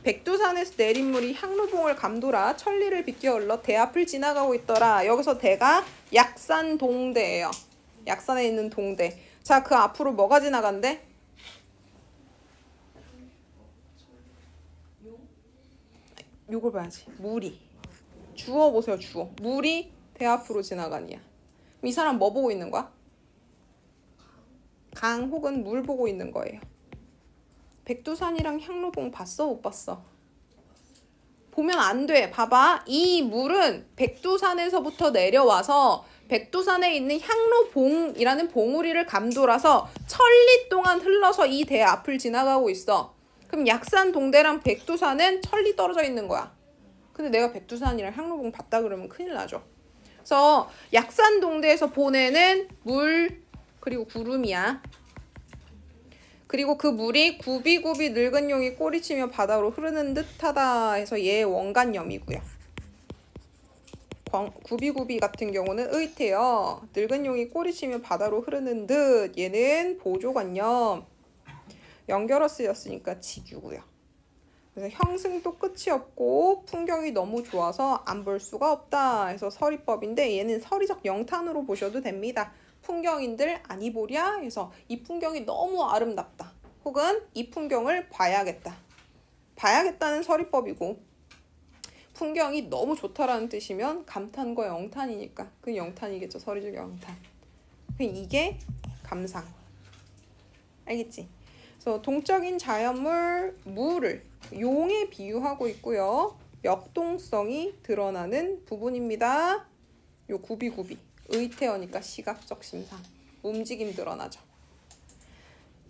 백두산에서 내린 물이 향로봉을 감돌아 천리를 비껴 흘러 대 앞을 지나가고 있더라. 여기서 대가 약산동대예요. 약산에 있는 동대. 자, 그 앞으로 뭐가 지나간대? 요걸 봐야지. 물이. 주어 보세요, 주어. 물이 대 앞으로 지나가니야. 이 사람 뭐 보고 있는 거야? 강 혹은 물 보고 있는 거예요. 백두산이랑 향로봉 봤어, 못 봤어? 보면 안 돼. 봐봐. 이 물은 백두산에서부터 내려와서 백두산에 있는 향로봉이라는 봉우리를 감돌아서 천리 동안 흘러서 이 대 앞을 지나가고 있어. 그럼 약산동대랑 백두산은 천리 떨어져 있는 거야. 근데 내가 백두산이랑 향로봉 봤다 그러면 큰일 나죠. 그래서 약산동대에서 보내는 물 그리고 구름이야. 그리고 그 물이 굽이굽이 늙은 용이 꼬리치며 바다로 흐르는 듯하다 해서 얘의 원간염이고요. 굽이굽이 같은 경우는 의태요. 늙은 용이 꼬리치며 바다로 흐르는 듯 얘는 보조관염. 연결어 쓰였으니까 직유고요. 그래서 형승도 끝이 없고 풍경이 너무 좋아서 안 볼 수가 없다 해서 서리법인데 얘는 서리적 영탄으로 보셔도 됩니다. 풍경인들 아니 보랴 해서 이 풍경이 너무 아름답다. 혹은 이 풍경을 봐야겠다. 봐야겠다는 서리법이고 풍경이 너무 좋다라는 뜻이면 감탄과 영탄이니까 그 영탄이겠죠. 서리적 영탄. 이게 감상. 알겠지? 그래서 동적인 자연물 물을 용에 비유하고 있고요. 역동성이 드러나는 부분입니다. 요 굽이굽이 의태어니까 시각적 심상 움직임 드러나죠.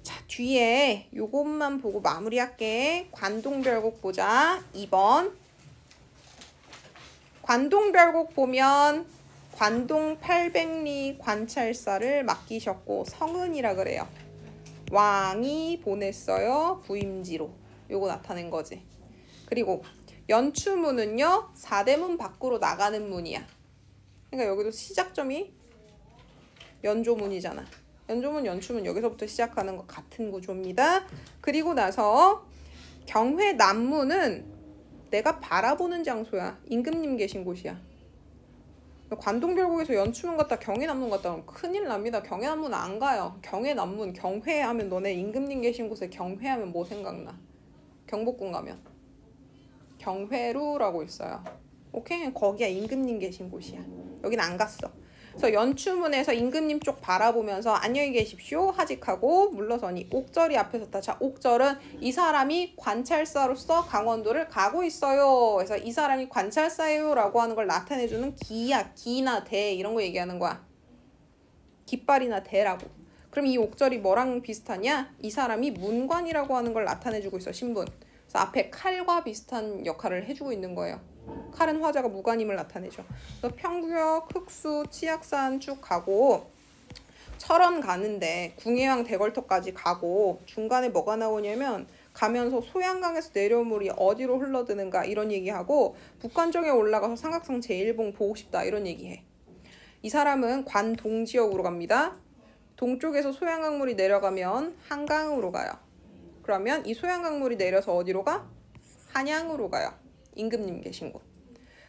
자, 뒤에 요것만 보고 마무리할게. 관동별곡 보자. 2번 관동별곡 보면 관동 800리 관찰사를 맡기셨고 성은이라 그래요. 왕이 보냈어요. 부임지로. 요거 나타낸 거지. 그리고 연추문은요. 사대문 밖으로 나가는 문이야. 그러니까 여기도 시작점이 연조문이잖아. 연조문, 연추문 여기서부터 시작하는 것 같은 구조입니다. 그리고 나서 경회 남문은 내가 바라보는 장소야. 임금님 계신 곳이야. 관동별곡에서 연추문 갔다 경회남문 갔다 하면 큰일 납니다. 경회남문 안 가요. 경회남문, 경회하면 너네 임금님 계신 곳에 경회하면 뭐 생각나? 경복궁 가면 경회루라고 있어요. 오케이? 거기야 임금님 계신 곳이야. 여긴 안 갔어. 그래서 연추문에서 임금님 쪽 바라보면서 안녕히 계십시오 하직하고 물러서니 옥절이 앞에 섰다. 자, 옥절은 이 사람이 관찰사로서 강원도를 가고 있어요. 그래서 이 사람이 관찰사예요 라고 하는 걸 나타내주는 기야. 기나 대 이런 거 얘기하는 거야. 깃발이나 대라고. 그럼 이 옥절이 뭐랑 비슷하냐? 이 사람이 문관이라고 하는 걸 나타내주고 있어. 신분. 그래서 앞에 칼과 비슷한 역할을 해주고 있는 거예요. 칼은 화자가 무관임을 나타내죠. 그래서 평구역, 흑수, 치악산 쭉 가고 철원 가는데 궁예왕 대걸터까지 가고 중간에 뭐가 나오냐면 가면서 소양강에서 내려온 물이 어디로 흘러드는가 이런 얘기하고 북한정에 올라가서 삼각성 제1봉 보고 싶다 이런 얘기해. 이 사람은 관동 지역으로 갑니다. 동쪽에서 소양강물이 내려가면 한강으로 가요. 그러면 이 소양강물이 내려서 어디로 가? 한양으로 가요. 임금님 계신 곳.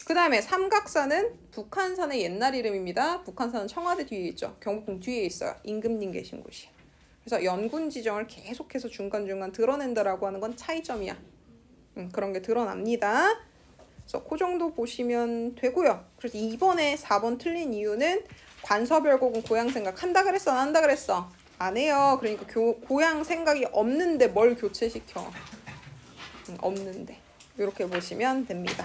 그 다음에 삼각산은 북한산의 옛날 이름입니다. 북한산은 청와대 뒤에 있죠. 경복궁 뒤에 있어요. 임금님 계신 곳이야. 그래서 연군 지정을 계속해서 중간중간 드러낸다라고 하는 건 차이점이야. 그런 게 드러납니다. 그래서 그 정도 보시면 되고요. 그래서 이번에 4번 틀린 이유는 관서별곡은 고향 생각 한다 그랬어? 안 한다 그랬어? 안 해요. 그러니까 고향 생각이 없는데 뭘 교체시켜? 없는데. 이렇게 보시면 됩니다.